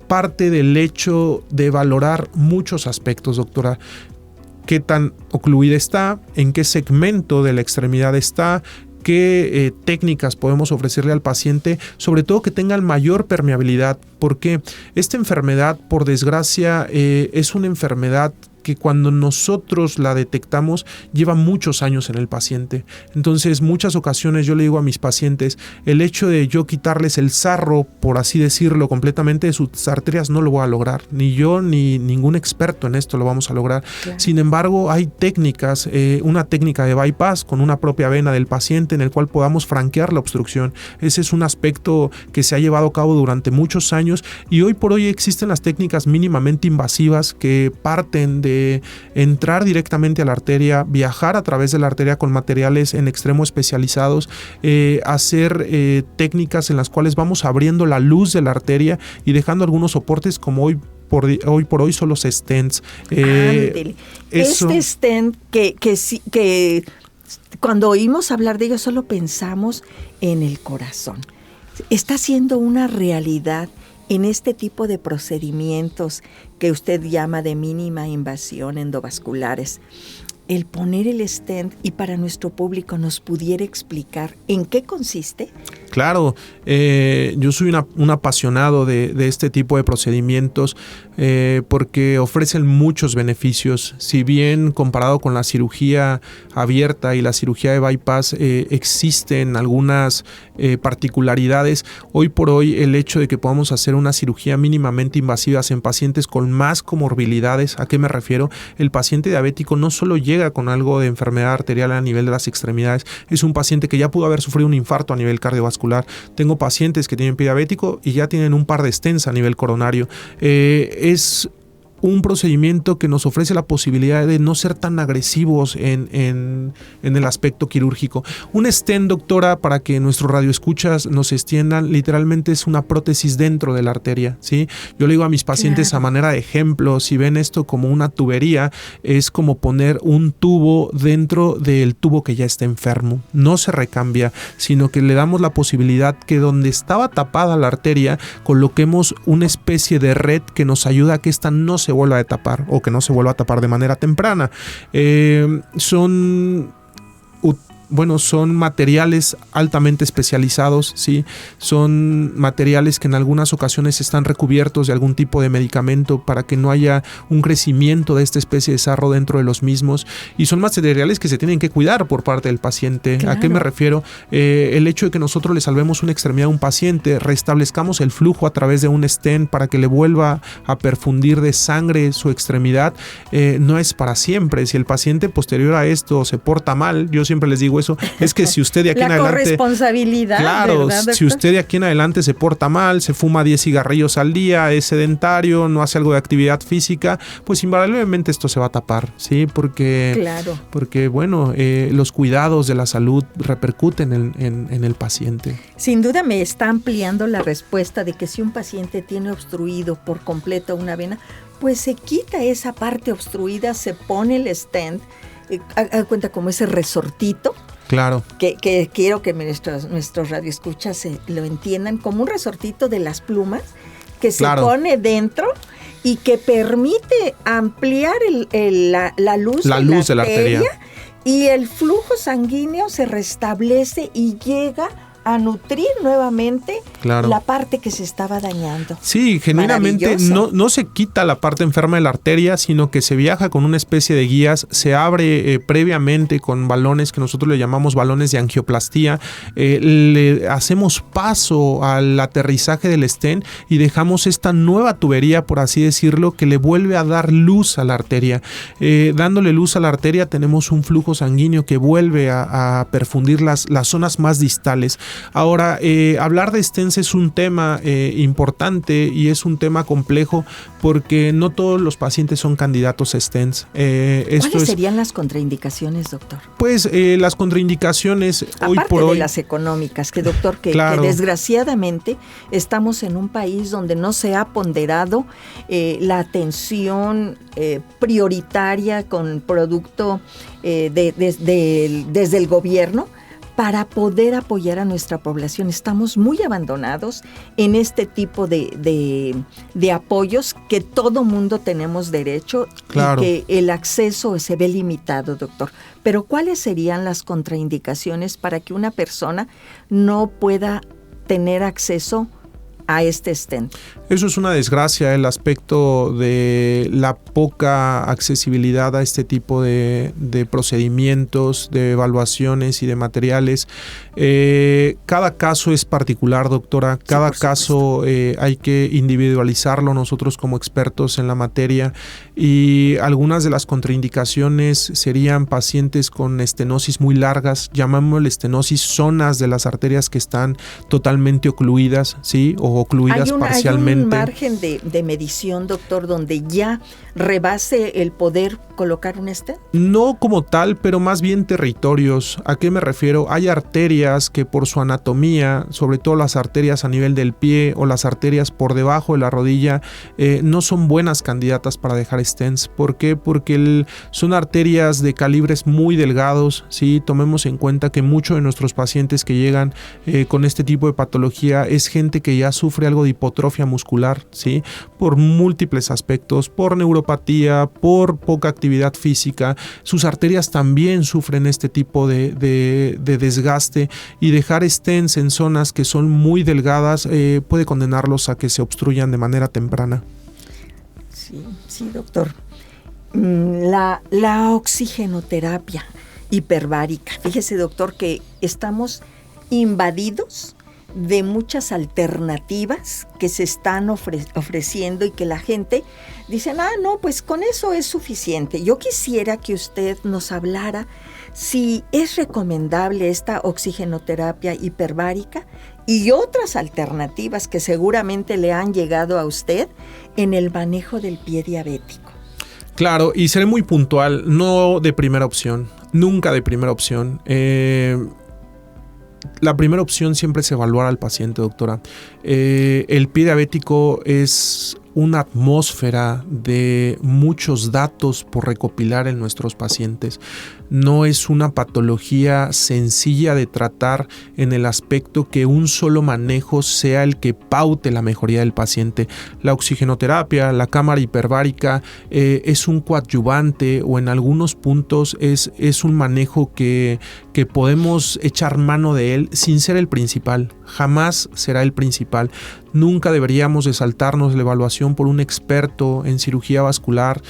parte del hecho de valorar muchos aspectos, doctora. Qué tan ocluida está, en qué segmento de la extremidad está, qué técnicas podemos ofrecerle al paciente, sobre todo que tengan mayor permeabilidad, porque esta enfermedad, por desgracia, es una enfermedad que cuando nosotros la detectamos lleva muchos años en el paciente. Entonces, muchas ocasiones yo le digo a mis pacientes, el hecho de yo quitarles el sarro, por así decirlo, completamente de sus arterias, no lo voy a lograr. Ni yo ni ningún experto en esto lo vamos a lograr. Claro. Sin embargo, hay técnicas, una técnica de bypass con una propia vena del paciente en el cual podamos franquear la obstrucción. Ese es un aspecto que se ha llevado a cabo durante muchos años y hoy por hoy existen las técnicas mínimamente invasivas que parten de entrar directamente a la arteria, viajar a través de la arteria con materiales en extremo especializados, hacer técnicas en las cuales vamos abriendo la luz de la arteria y dejando algunos soportes como hoy por hoy son los stents. Este stent que cuando oímos hablar de ello solo pensamos en el corazón. Está siendo una realidad en este tipo de procedimientos que usted llama de mínima invasión endovasculares. El poner el stent, y para nuestro público nos pudiera explicar en qué consiste. Claro, yo soy un apasionado de este tipo de procedimientos porque ofrecen muchos beneficios. Si bien comparado con la cirugía abierta y la cirugía de bypass existen algunas particularidades, hoy por hoy el hecho de que podamos hacer una cirugía mínimamente invasiva en pacientes con más comorbilidades, ¿a qué me refiero? El paciente diabético no solo llega con algo de enfermedad arterial a nivel de las extremidades, es un paciente que ya pudo haber sufrido un infarto a nivel cardiovascular. Tengo pacientes que tienen pie diabético y ya tienen un par de stents a nivel coronario. Es un procedimiento que nos ofrece la posibilidad de no ser tan agresivos en el aspecto quirúrgico. Un stent, doctora, para que nuestros radioescuchas nos extiendan, literalmente es una prótesis dentro de la arteria, ¿sí? Yo le digo a mis pacientes a manera de ejemplo, si ven esto como una tubería, es como poner un tubo dentro del tubo que ya está enfermo. No se recambia, sino que le damos la posibilidad que donde estaba tapada la arteria, coloquemos una especie de red que nos ayuda a que esta no se vuelva a tapar o que no se vuelva a tapar de manera temprana. Son materiales altamente especializados, ¿sí? Son materiales que en algunas ocasiones están recubiertos de algún tipo de medicamento para que no haya un crecimiento de esta especie de sarro dentro de los mismos, y son materiales que se tienen que cuidar por parte del paciente. Claro. ¿A qué me refiero? El hecho de que nosotros le salvemos una extremidad a un paciente, restablezcamos el flujo a través de un stent para que le vuelva a perfundir de sangre su extremidad, no es para siempre. Si el paciente posterior a esto se porta mal, yo siempre les digo eso, es que si usted de aquí en adelante... La corresponsabilidad, claro, ¿verdad, si usted de aquí en adelante se porta mal, se fuma 10 cigarrillos al día, es sedentario, no hace algo de actividad física, pues invariablemente esto se va a tapar, ¿sí? Porque bueno, los cuidados de la salud repercuten en el paciente. Sin duda me está ampliando la respuesta de que si un paciente tiene obstruido por completo una vena, pues se quita esa parte obstruida, se pone el stent, haga cuenta como ese resortito. Claro. Que quiero que nuestros radioescuchas lo entiendan como un resortito de las plumas que se pone dentro y que permite ampliar la luz de la arteria, y el flujo sanguíneo se restablece y llega a nutrir nuevamente la parte que se estaba dañando. Sí, genuinamente no se quita la parte enferma de la arteria, sino que se viaja con una especie de guías, se abre previamente con balones que nosotros le llamamos balones de angioplastía, le hacemos paso al aterrizaje del stent y dejamos esta nueva tubería, por así decirlo, que le vuelve a dar luz a la arteria. Dándole luz a la arteria tenemos un flujo sanguíneo que vuelve a perfundir las zonas más distales. Ahora, hablar de stents es un tema importante y es un tema complejo porque no todos los pacientes son candidatos a stents. ¿Cuáles serían las contraindicaciones, doctor? Pues las contraindicaciones hoy por hoy... Aparte de las económicas, que doctor, que desgraciadamente estamos en un país donde no se ha ponderado la atención prioritaria con producto desde el gobierno, para poder apoyar a nuestra población. Estamos muy abandonados en este tipo de apoyos que todo mundo tenemos derecho y que el acceso se ve limitado, doctor. Pero ¿cuáles serían las contraindicaciones para que una persona no pueda tener acceso a este stent? Eso es una desgracia, el aspecto de la poca accesibilidad a este tipo de procedimientos, de evaluaciones y de materiales. Cada caso es particular, doctora. Cada caso hay que individualizarlo nosotros como expertos en la materia, y algunas de las contraindicaciones serían pacientes con estenosis muy largas, llamámosle estenosis, zonas de las arterias que están totalmente ocluidas, ¿sí? O ocluidas parcialmente. ¿Hay un margen de medición, doctor, donde ya rebase el poder colocar un stent? No como tal, pero más bien territorios. ¿A qué me refiero? Hay arterias que por su anatomía, sobre todo las arterias a nivel del pie o las arterias por debajo de la rodilla, no son buenas candidatas para dejar stents. ¿Por qué? Porque son arterias de calibres muy delgados, ¿sí? Tomemos en cuenta que muchos de nuestros pacientes que llegan con este tipo de patología es gente que ya sufre algo de hipotrofia muscular, ¿sí? Por múltiples aspectos, por neuropatía, por poca actividad física. Sus arterias también sufren este tipo de desgaste, y dejar stents en zonas que son muy delgadas puede condenarlos a que se obstruyan de manera temprana. Sí, doctor. La oxigenoterapia hiperbárica. Fíjese, doctor, que estamos invadidos de muchas alternativas que se están ofreciendo y que la gente dice, no, pues con eso es suficiente. Yo quisiera que usted nos hablara si es recomendable esta oxigenoterapia hiperbárica y otras alternativas que seguramente le han llegado a usted en el manejo del pie diabético. Claro, y seré muy puntual, no de primera opción, nunca de primera opción. La primera opción siempre es evaluar al paciente, doctora. El pie diabético es una atmósfera de muchos datos por recopilar en nuestros pacientes. No es una patología sencilla de tratar en el aspecto que un solo manejo sea el que paute la mejoría del paciente. La oxigenoterapia, la cámara hiperbárica es un coadyuvante o en algunos puntos es un manejo que podemos echar mano de él sin ser el principal. Jamás será el principal. Nunca deberíamos de saltarnos la evaluación por un experto en cirugía vascular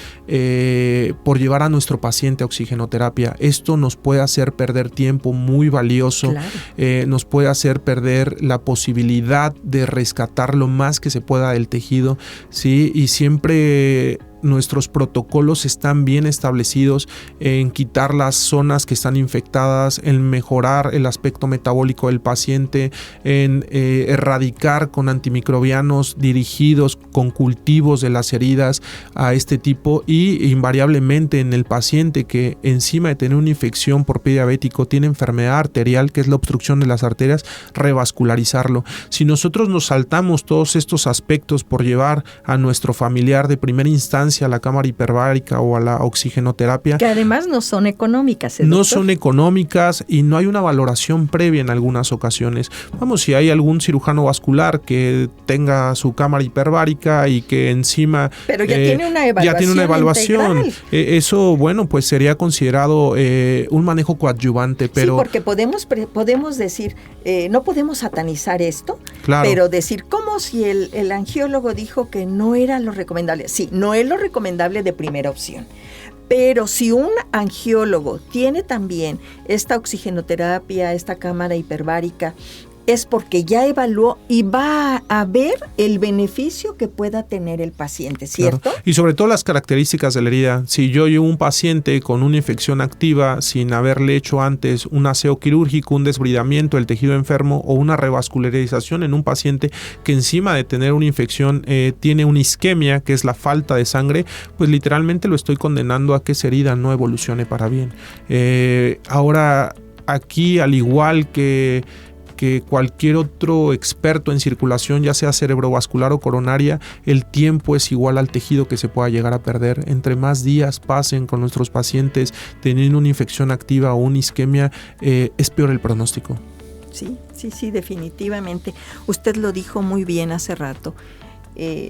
por llevar a nuestro paciente a oxigenoterapia. Esto nos puede hacer perder tiempo muy valioso, claro. Nos puede hacer perder la posibilidad de rescatar lo más que se pueda del tejido, ¿sí? Y siempre nuestros protocolos están bien establecidos en quitar las zonas que están infectadas, en mejorar el aspecto metabólico del paciente, en erradicar con antimicrobianos dirigidos con cultivos de las heridas a este tipo, y invariablemente en el paciente que encima de tener una infección por pie diabético tiene enfermedad arterial, que es la obstrucción de las arterias, revascularizarlo. Si nosotros nos saltamos todos estos aspectos por llevar a nuestro familiar de primera instancia a la cámara hiperbárica o a la oxigenoterapia, que además no son económicas, no son económicas y no hay una valoración previa en algunas ocasiones. Vamos, si hay algún cirujano vascular que tenga su cámara hiperbárica y que encima pero ya tiene una evaluación, eso, bueno, pues sería considerado un manejo coadyuvante, pero sí, porque podemos decir, no podemos satanizar esto, claro, pero decir, ¿cómo si el angiólogo dijo que no era lo recomendable? Sí, no es lo recomendable de primera opción. Pero si un angiólogo tiene también esta oxigenoterapia, esta cámara hiperbárica, es porque ya evaluó y va a ver el beneficio que pueda tener el paciente, ¿cierto? Claro. Y sobre todo las características de la herida. Si yo llevo un paciente con una infección activa sin haberle hecho antes un aseo quirúrgico, un desbridamiento del tejido enfermo o una revascularización en un paciente que encima de tener una infección tiene una isquemia, que es la falta de sangre, pues literalmente lo estoy condenando a que esa herida no evolucione para bien. Ahora, aquí, al igual que cualquier otro experto en circulación, ya sea cerebrovascular o coronaria, el tiempo es igual al tejido que se pueda llegar a perder. Entre más días pasen con nuestros pacientes teniendo una infección activa o una isquemia, es peor el pronóstico. Sí, definitivamente. Usted lo dijo muy bien hace rato.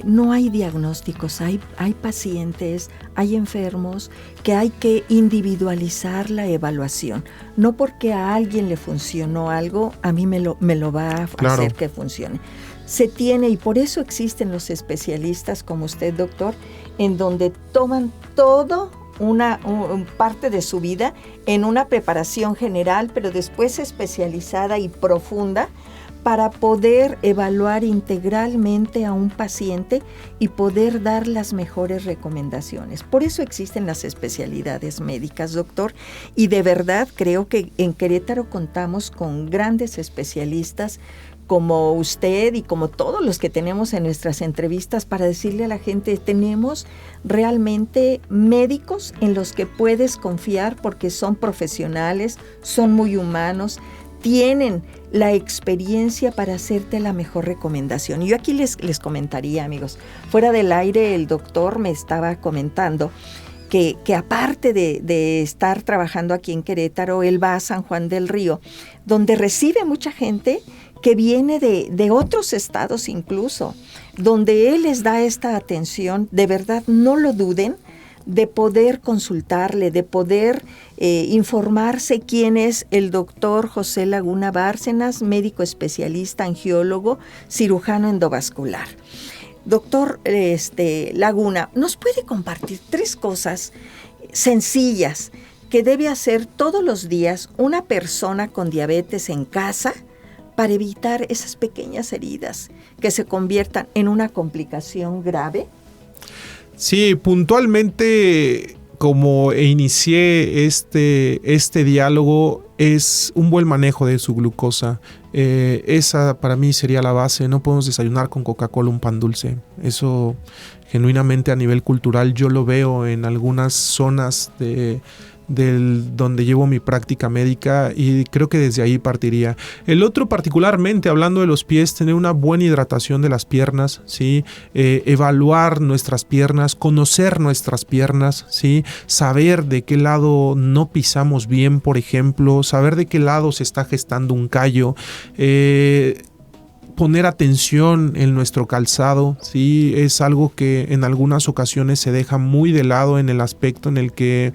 No hay diagnósticos, hay pacientes, hay enfermos que hay que individualizar la evaluación. No porque a alguien le funcionó algo, a mí me lo va a claro, hacer que funcione. Se tiene, y por eso existen los especialistas como usted, doctor, en donde toman todo una parte de su vida en una preparación general, pero después especializada y profunda, para poder evaluar integralmente a un paciente y poder dar las mejores recomendaciones. Por eso existen las especialidades médicas, doctor, y de verdad creo que en Querétaro contamos con grandes especialistas como usted y como todos los que tenemos en nuestras entrevistas, para decirle a la gente, tenemos realmente médicos en los que puedes confiar porque son profesionales, son muy humanos, tienen la experiencia para hacerte la mejor recomendación. Y yo aquí les comentaría, amigos, fuera del aire el doctor me estaba comentando que aparte de estar trabajando aquí en Querétaro, él va a San Juan del Río, donde recibe mucha gente que viene de otros estados incluso, donde él les da esta atención. De verdad, no lo duden de poder consultarle, de poder informarse quién es el doctor José Laguna Bárcenas, médico especialista, angiólogo, cirujano endovascular. Doctor Laguna, ¿nos puede compartir 3 cosas sencillas que debe hacer todos los días una persona con diabetes en casa para evitar esas pequeñas heridas que se conviertan en una complicación grave? Sí, puntualmente, como inicié este diálogo, es un buen manejo de su glucosa. Esa para mí sería la base. No podemos desayunar con Coca-Cola un pan dulce. Eso genuinamente a nivel cultural yo lo veo en algunas zonas donde llevo mi práctica médica, y creo que desde ahí partiría. El otro, particularmente hablando de los pies, tener una buena hidratación de las piernas, ¿sí? Evaluar nuestras piernas, conocer nuestras piernas, ¿sí? Saber de qué lado no pisamos bien, por ejemplo, saber de qué lado se está gestando un callo, poner atención en nuestro calzado, ¿sí? Es algo que en algunas ocasiones se deja muy de lado, en el aspecto en el que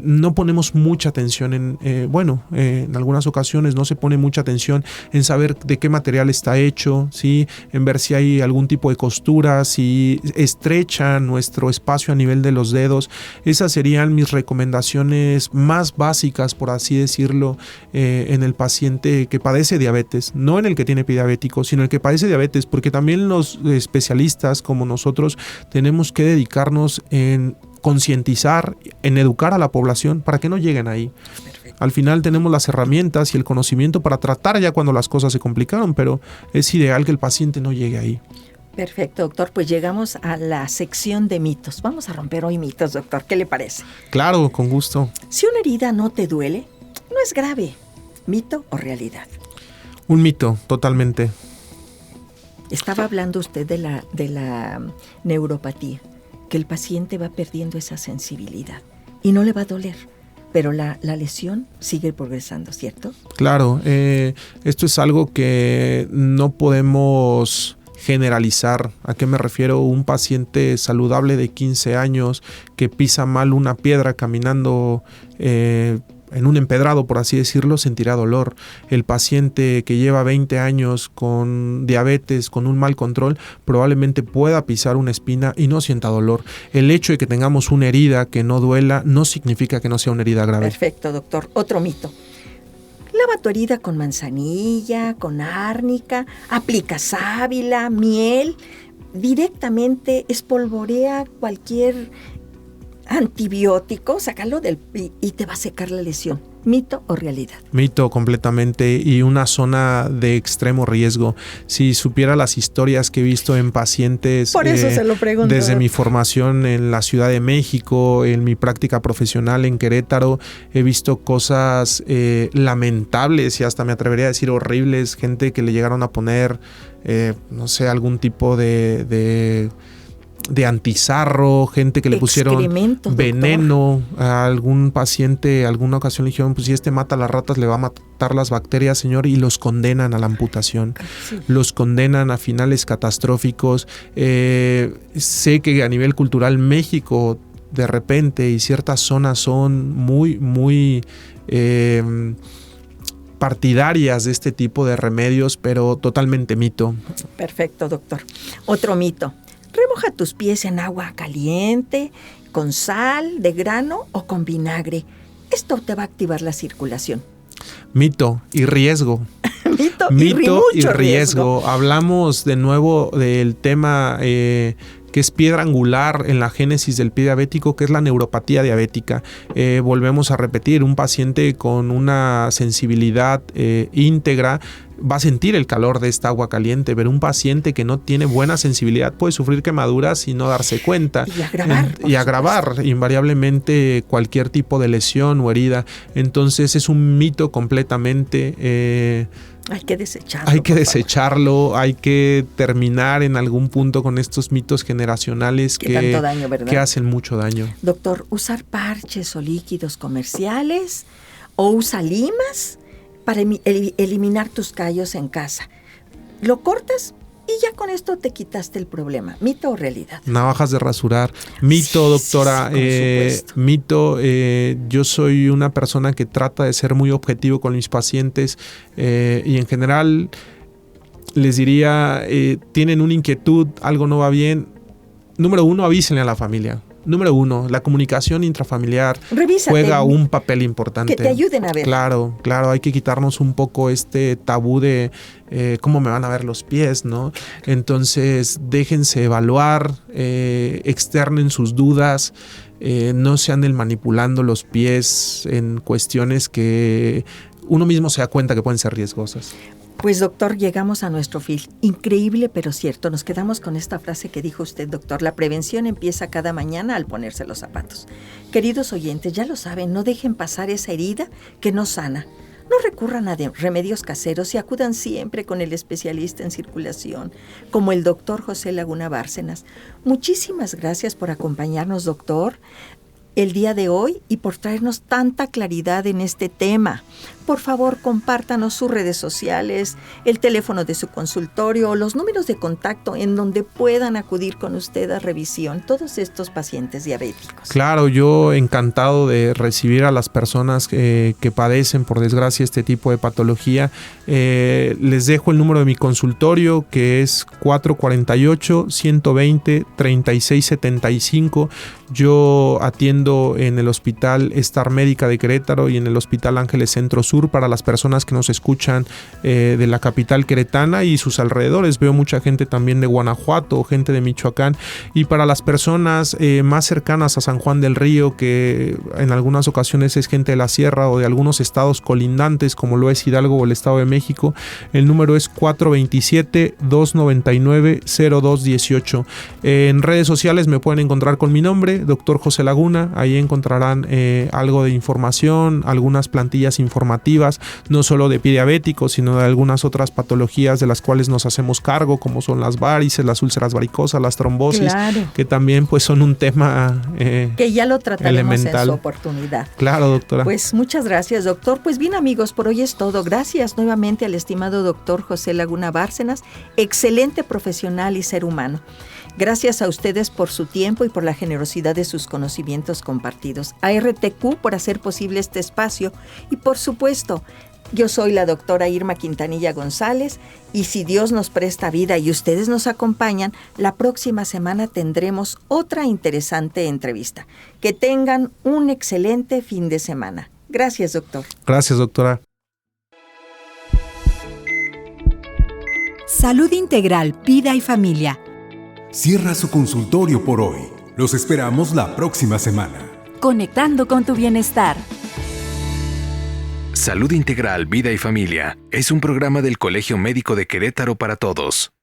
no ponemos mucha atención en algunas ocasiones no se pone mucha atención en saber de qué material está hecho, ¿sí? En ver si hay algún tipo de costura, si estrecha nuestro espacio a nivel de los dedos. Esas serían mis recomendaciones más básicas, por así decirlo, en el paciente que padece diabetes, no en el que tiene prediabético, sino el que padece diabetes, porque también los especialistas como nosotros tenemos que dedicarnos en concientizar, en educar a la población para que no lleguen ahí. Perfecto. Al final tenemos las herramientas y el conocimiento para tratar ya cuando las cosas se complicaron, pero es ideal que el paciente no llegue ahí. Perfecto, doctor. Pues llegamos a la sección de mitos. Vamos a romper hoy mitos, doctor. ¿Qué le parece? Claro, con gusto. Si una herida no te duele, no es grave. ¿Mito o realidad? Un mito, totalmente. Estaba hablando usted de la neuropatía, que el paciente va perdiendo esa sensibilidad y no le va a doler, pero la lesión sigue progresando, ¿cierto? Claro, esto es algo que no podemos generalizar. ¿A qué me refiero? Un paciente saludable de 15 años que pisa mal una piedra caminando en un empedrado, por así decirlo, sentirá dolor. El paciente que lleva 20 años con diabetes, con un mal control, probablemente pueda pisar una espina y no sienta dolor. El hecho de que tengamos una herida que no duela no significa que no sea una herida grave. Perfecto, doctor. Otro mito. Lava tu herida con manzanilla, con árnica, aplica sábila, miel, directamente espolvorea cualquier antibiótico, sácalo y te va a secar la lesión. ¿Mito o realidad? Mito completamente, y una zona de extremo riesgo. Si supiera las historias que he visto en pacientes, por eso se lo pregunto, desde mi formación en la Ciudad de México, en mi práctica profesional en Querétaro, he visto cosas lamentables y hasta me atrevería a decir horribles. Gente que le llegaron a poner, no sé, algún tipo de antizarro, gente que le pusieron veneno a algún paciente. Alguna ocasión le dijeron, pues si este mata a las ratas, le va a matar las bacterias, señor, y los condenan a la amputación. Sí. Los condenan a finales catastróficos. Sé que a nivel cultural México, de repente, y ciertas zonas son muy partidarias de este tipo de remedios, pero totalmente mito. Perfecto, doctor. Otro mito. Remoja tus pies en agua caliente, con sal de grano o con vinagre. Esto te va a activar la circulación. Mito y riesgo. Mito y riesgo. Hablamos de nuevo del tema que es piedra angular en la génesis del pie diabético, que es la neuropatía diabética. Volvemos a repetir, un paciente con una sensibilidad íntegra va a sentir el calor de esta agua caliente, pero un paciente que no tiene buena sensibilidad puede sufrir quemaduras y no darse cuenta. Y agravar invariablemente cualquier tipo de lesión o herida. Entonces es un mito completamente. Hay que desecharlo. Hay que terminar en algún punto con estos mitos generacionales tanto daño, ¿verdad? Que hacen mucho daño. Doctor, ¿usar parches o líquidos comerciales o usa limas para eliminar tus callos en casa? Lo cortas y ya con esto te quitaste el problema. ¿Mito o realidad? Navajas de rasurar. Mito, doctora. Mito. Yo soy una persona que trata de ser muy objetivo con mis pacientes y en general les diría, tienen una inquietud, algo no va bien. Número 1, avísenle a la familia. Número 1, la comunicación intrafamiliar Revísate, juega un papel importante. que te ayuden a ver. Claro, hay que quitarnos un poco este tabú de cómo me van a ver los pies, ¿no? Entonces, déjense evaluar, externen sus dudas, no se anden manipulando los pies en cuestiones que uno mismo se da cuenta que pueden ser riesgosas. Pues doctor, llegamos a nuestro fin. Increíble pero cierto. Nos quedamos con esta frase que dijo usted, doctor. La prevención empieza cada mañana al ponerse los zapatos. Queridos oyentes, ya lo saben, no dejen pasar esa herida que no sana. No recurran a remedios caseros y acudan siempre con el especialista en circulación, como el doctor José Laguna Bárcenas. Muchísimas gracias por acompañarnos, doctor, el día de hoy y por traernos tanta claridad en este tema. Por favor, compártanos sus redes sociales, el teléfono de su consultorio o los números de contacto en donde puedan acudir con usted a revisión todos estos pacientes diabéticos. Claro, yo encantado de recibir a las personas que padecen, por desgracia, este tipo de patología. Les dejo el número de mi consultorio, que es 448-120-3675. Yo atiendo en el Hospital Star Médica de Querétaro y en el Hospital Ángeles Centro Sur para las personas que nos escuchan de la capital queretana y sus alrededores. Veo mucha gente también de Guanajuato, gente de Michoacán, y para las personas más cercanas a San Juan del Río, que en algunas ocasiones es gente de la sierra o de algunos estados colindantes como lo es Hidalgo o el Estado de México, el número es 427-299-0218. En redes sociales me pueden encontrar con mi nombre, Dr. José Laguna. Ahí encontrarán algo de información, algunas plantillas informativas, no solo de pie diabético, sino de algunas otras patologías de las cuales nos hacemos cargo, como son las varices, las úlceras varicosas, las trombosis, claro, que también pues son un tema que ya lo trataremos elemental en su oportunidad. Claro, doctora. Pues muchas gracias, doctor. Pues bien, amigos, por hoy es todo. Gracias nuevamente al estimado doctor José Laguna Bárcenas, excelente profesional y ser humano. Gracias a ustedes por su tiempo y por la generosidad de sus conocimientos compartidos. A RTQ por hacer posible este espacio y, por supuesto, yo soy la doctora Irma Quintanilla González y si Dios nos presta vida y ustedes nos acompañan, la próxima semana tendremos otra interesante entrevista. Que tengan un excelente fin de semana. Gracias, doctor. Gracias, doctora. Salud Integral, Vida y Familia. Cierra su consultorio por hoy. Los esperamos la próxima semana. Conectando con tu bienestar. Salud Integral, Vida y Familia es un programa del Colegio Médico de Querétaro para todos.